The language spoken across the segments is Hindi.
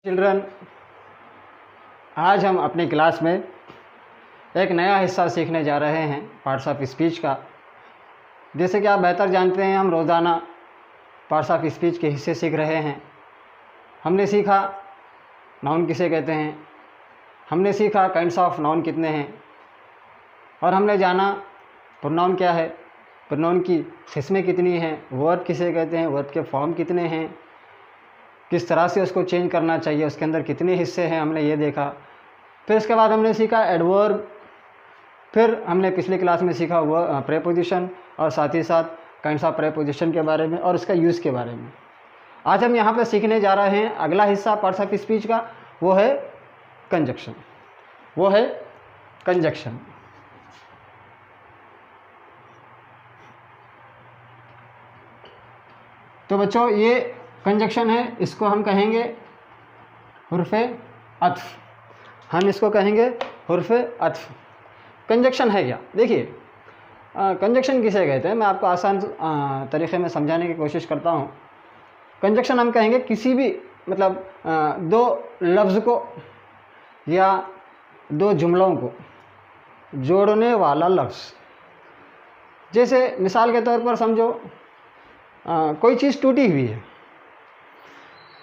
चिल्ड्रन, आज हम अपनी क्लास में एक नया हिस्सा सीखने जा रहे हैं पार्ट्स ऑफ स्पीच का। जैसे कि आप बेहतर जानते हैं, हम रोज़ाना पार्ट्स ऑफ स्पीच के हिस्से सीख रहे हैं। हमने सीखा नाउन किसे कहते हैं, हमने सीखा काइंड्स ऑफ नाउन कितने हैं, और हमने जाना प्रोनाउन क्या है, प्रोनाउन की किस्में कितनी हैं, वर्ब किसे कहते हैं, वर्ब के फॉर्म कितने हैं, किस तरह से उसको चेंज करना चाहिए, उसके अंदर कितने हिस्से हैं, हमने ये देखा। फिर इसके बाद हमने सीखा एडवर्ब, फिर हमने पिछली क्लास में सीखा वो प्रेपोजिशन और साथ ही साथ काइंड्स ऑफ प्रेपोजिशन के बारे में और उसका यूज़ के बारे में। आज हम यहाँ पे सीखने जा रहे हैं अगला हिस्सा पार्ट्स ऑफ स्पीच का, वो है कंजक्शन। वो है कंजक्शन। तो बच्चों, ये कंजक्शन है, इसको हम कहेंगे हुर्फ़े अत्फ़। हम इसको कहेंगे हुर्फ़े अत्फ़। कंजक्शन है क्या? देखिए, कंजक्शन किसे कहते हैं, मैं आपको आसान तरीक़े में समझाने की कोशिश करता हूँ। कंजक्शन हम कहेंगे किसी भी दो लफ्ज़ को या दो जुमलों को जोड़ने वाला लफ्ज़। जैसे मिसाल के तौर पर समझो, कोई चीज़ टूटी हुई है।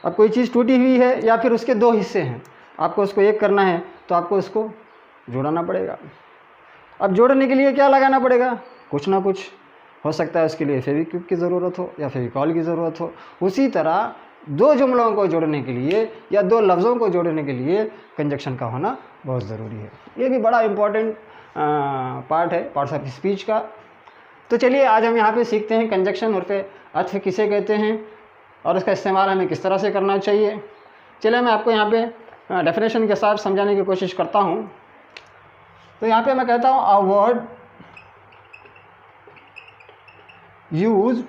अब कोई चीज़ टूटी हुई है या फिर उसके दो हिस्से हैं, आपको उसको एक करना है तो आपको उसको जोड़ना पड़ेगा। अब जोड़ने के लिए क्या लगाना पड़ेगा? कुछ ना कुछ। हो सकता है उसके लिए फेविक्विक की ज़रूरत हो या फेविकॉल की ज़रूरत हो। उसी तरह दो जुमलों को जोड़ने के लिए या दो लफ्ज़ों को जोड़ने के लिए कंजक्शन का होना बहुत ज़रूरी है। ये भी बड़ा इम्पॉर्टेंट पार्ट है पार्ट्स ऑफ स्पीच का। तो चलिए, आज हम यहाँ पे सीखते हैं कंजक्शन हुर्फ़े अत्फ़ किसे कहते हैं और उसका इस्तेमाल हमें किस तरह से करना चाहिए। चलिए, मैं आपको यहाँ पे डेफिनेशन के साथ समझाने की कोशिश करता हूँ। तो यहाँ पे मैं कहता हूँ, a word use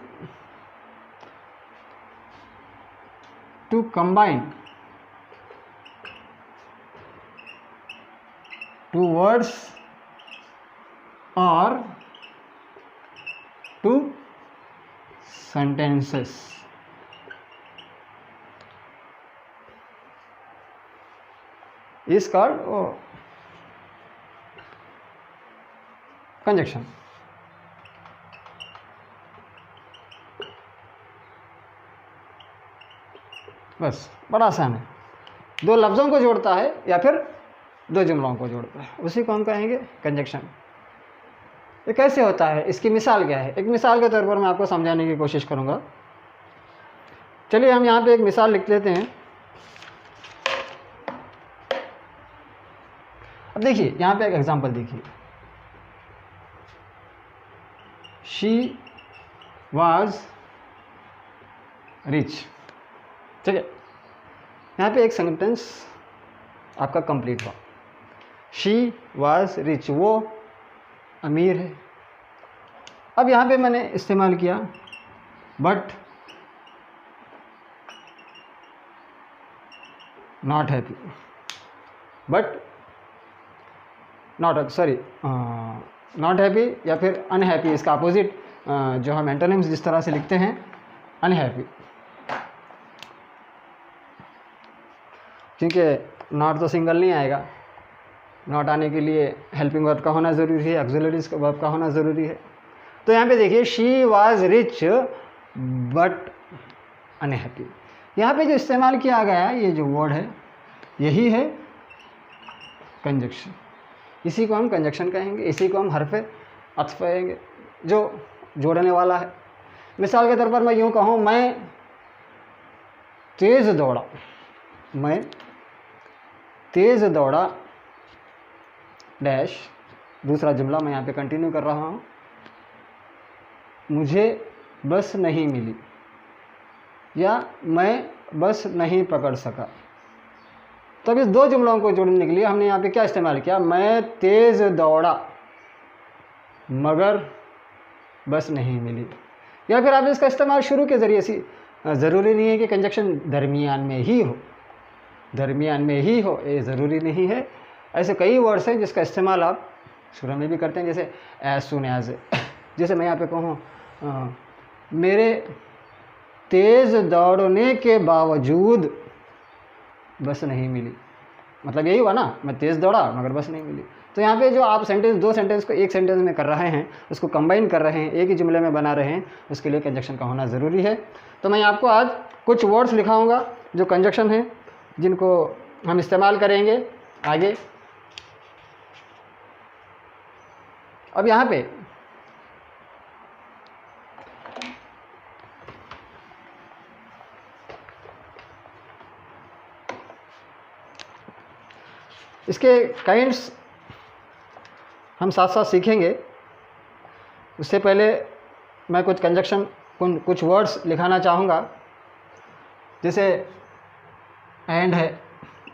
to combine two words और two sentences is called conjunction। बस, बड़ा आसान है। दो लफ्ज़ों को जोड़ता है या फिर दो जुमलों को जोड़ता है, उसी को हम कहेंगे कंजक्शन। ये कैसे होता है, इसकी मिसाल क्या है? एक मिसाल के तौर पर मैं आपको समझाने की कोशिश करूँगा। चलिए, हम यहाँ पे एक मिसाल लिख लेते हैं। अब देखिए, यहाँ पे एक एग्जांपल देखिए, शी वाज रिच। ठीक है, यहाँ पे एक सेंटेंस आपका कंप्लीट हुआ। शी वाज रिच, वो अमीर है। अब यहाँ पे मैंने इस्तेमाल किया but not happy, but not happy या फिर अनहैप्पी, इसका अपोजिट जो हम एंटोनिम्स जिस तरह से लिखते हैं, अनहैप्पी। क्योंकि नॉट तो सिंगल नहीं आएगा, नॉट आने के लिए हेल्पिंग वर्ब का होना ज़रूरी है, ऑक्सिलरीज वर्ब का होना ज़रूरी है। तो यहाँ पे देखिए, she was rich but unhappy. यहाँ पे जो इस्तेमाल किया गया है, ये जो वर्ड है, यही है कंजक्शन। इसी को हम कंजक्शन कहेंगे, इसी को हम हर्फ़े अत्फ़ कहेंगे, जो जोड़ने वाला है। मिसाल के तौर पर मैं यूँ कहूँ, मैं तेज़ दौड़ा, मैं तेज़ दौड़ा डैश, दूसरा जुमला मैं यहाँ पे कंटिन्यू कर रहा हूँ, मुझे बस नहीं मिली या मैं बस नहीं पकड़ सका। तो अब इस दो जुमलों को जोड़ने के लिए हमने यहाँ पे क्या इस्तेमाल किया? मैं तेज़ दौड़ा मगर बस नहीं मिली। या फिर आप इसका इस्तेमाल शुरू के ज़रिए से, ज़रूरी नहीं है कि कंजक्शन दरमियान में ही हो, दरमियान में ही हो, ये ज़रूरी नहीं है। ऐसे कई वर्ड्स हैं जिसका इस्तेमाल आप शुरू में भी करते हैं, जैसे एज सुन एज। जैसे मैं यहाँ पे कहूँ, मेरे तेज़ दौड़ने के बावजूद बस नहीं मिली, मतलब यही हुआ ना, मैं तेज़ दौड़ा मगर बस नहीं मिली। तो यहाँ पे जो आप सेंटेंस, दो सेंटेंस को एक सेंटेंस में कर रहे हैं, उसको कंबाइन कर रहे हैं, एक ही जुमले में बना रहे हैं, उसके लिए कंजक्शन का होना ज़रूरी है। तो मैं आपको आज कुछ वर्ड्स लिखाऊंगा जो कंजक्शन हैं, जिनको हम इस्तेमाल करेंगे आगे। अब यहाँ पे इसके काइंड्स हम साथ साथ सीखेंगे। उससे पहले मैं कुछ कंजक्शन, कुछ वर्ड्स लिखाना चाहूँगा। जैसे एंड है,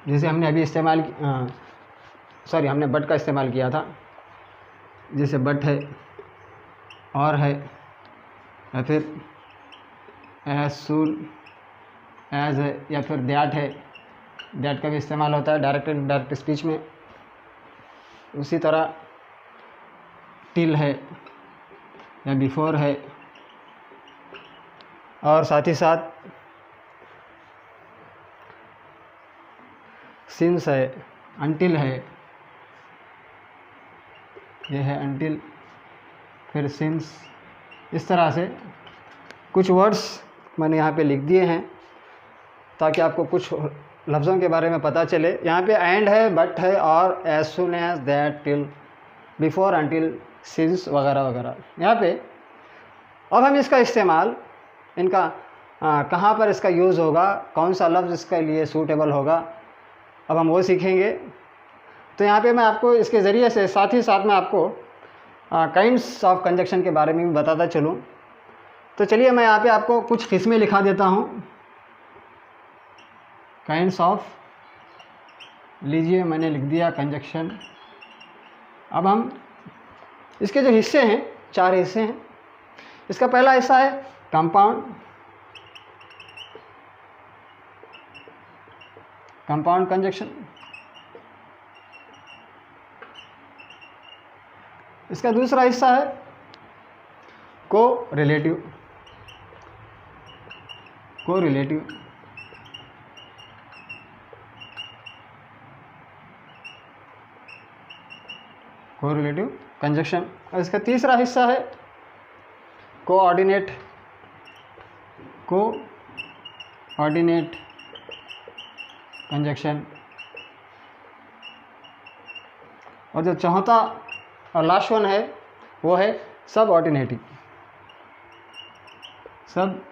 जैसे हमने अभी इस्तेमाल हमने बट का इस्तेमाल किया था, जैसे बट है, और है, या फिर एज सून, एज है, या फिर दैट है। दैट का भी इस्तेमाल होता है डायरेक्ट एंड इनडायरेक्ट स्पीच में। उसी तरह टिल है या बिफोर है, और साथ ही साथ सिंस है, अनटिल है, ये है अनटिल, फिर सिंस। इस तरह से कुछ वर्ड्स मैंने यहाँ पे लिख दिए हैं ताकि आपको कुछ लफ्ज़ों के बारे में पता चले। यहाँ पे एंड है, बट है, और as soon as, that, till, before, until, since वगैरह वगैरह। यहाँ पे अब हम इसका इस्तेमाल, इनका कहाँ पर इसका यूज़ होगा, कौन सा लफ्ज़ इसके लिए सूटेबल होगा, अब हम वो सीखेंगे। तो यहाँ पे मैं आपको इसके ज़रिए से साथ ही साथ मैं आपको काइंड्स ऑफ कंजक्शन के बारे में भी बताता चलूँ। तो चलिए मैं यहाँ पे आपको कुछ किस्में लिखा देता हूँ। काइंड्स ऑफ, लीजिए मैंने लिख दिया कंजक्शन। अब हम इसके जो हिस्से हैं, 4 हिस्से हैं। इसका पहला हिस्सा है कंपाउंड, कंपाउंड कंजक्शन। इसका दूसरा हिस्सा है को रिलेटिव, को रिलेटिव। को रिलेटिव कंजक्शन। और इसका तीसरा हिस्सा है कोऑर्डिनेट, कोऑर्डिनेट कंजक्शन। और जो चौथा और लास्ट वन है वो है सब ऑर्डिनेटिंग, सब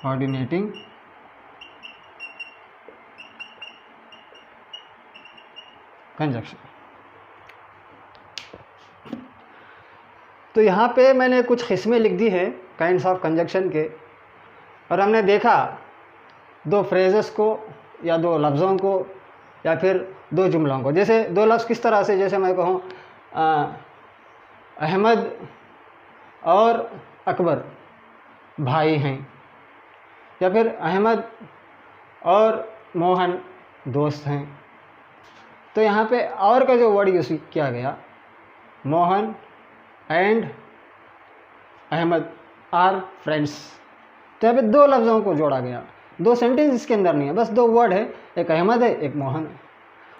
ऑर्डिनेटिंग कंजक्शन। तो यहाँ पे मैंने कुछ किस्में लिख दी हैं काइंड्स ऑफ कंजक्शन के, और हमने देखा 2 फ्रेजेस को या 2 लफ्ज़ों को या फिर 2 जुमलों को। जैसे 2 लफ्ज़ किस तरह से, जैसे मैं कहूँ अहमद और अकबर भाई हैं, या फिर अहमद और मोहन दोस्त हैं। तो यहाँ पे और का जो वर्ड यूज़ किया गया, Mohan and Ahmad are friends. तो यहाँ पे 2 लफ्ज़ों को जोड़ा गया, 2 सेंटेंस इसके अंदर नहीं है, बस 2 वर्ड है, एक अहमद है, एक मोहन है।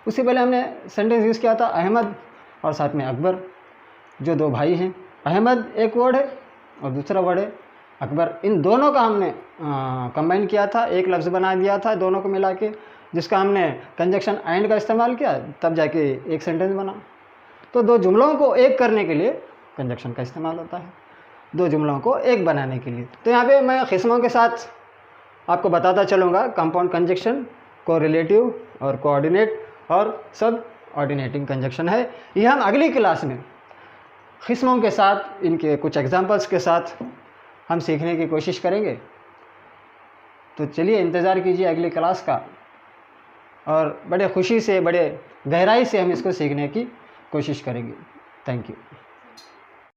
उससे पहले हमने सेंटेंस यूज़ किया था अहमद और साथ में अकबर, जो 2 भाई हैं। अहमद एक वर्ड है और दूसरा वर्ड है अकबर। इन दोनों का हमने कंबाइन किया था, एक लफ्ज़ बना दिया था दोनों को मिला के, जिसका हमने कंजक्शन एंड का इस्तेमाल किया, तब जाके एक सेंटेंस बना। तो 2 जुमलों को एक करने के लिए कंजक्शन का इस्तेमाल होता है, 2 जुमलों को एक बनाने के लिए। तो यहाँ पे मैं किस्मों के साथ आपको बताता चलूँगा। कंपाउंड कंजक्शन, को रिलेटिव और कोऑर्डिनेट और सब ऑर्डिनेटिंग कंजक्शन है। ये हम अगली क्लास में किस्मों के साथ, इनके कुछ एग्जांपल्स के साथ हम सीखने की कोशिश करेंगे। तो चलिए इंतज़ार कीजिए अगली क्लास का, और बड़े खुशी से, बड़े गहराई से हम इसको सीखने की कोशिश करेंगे। Thank you.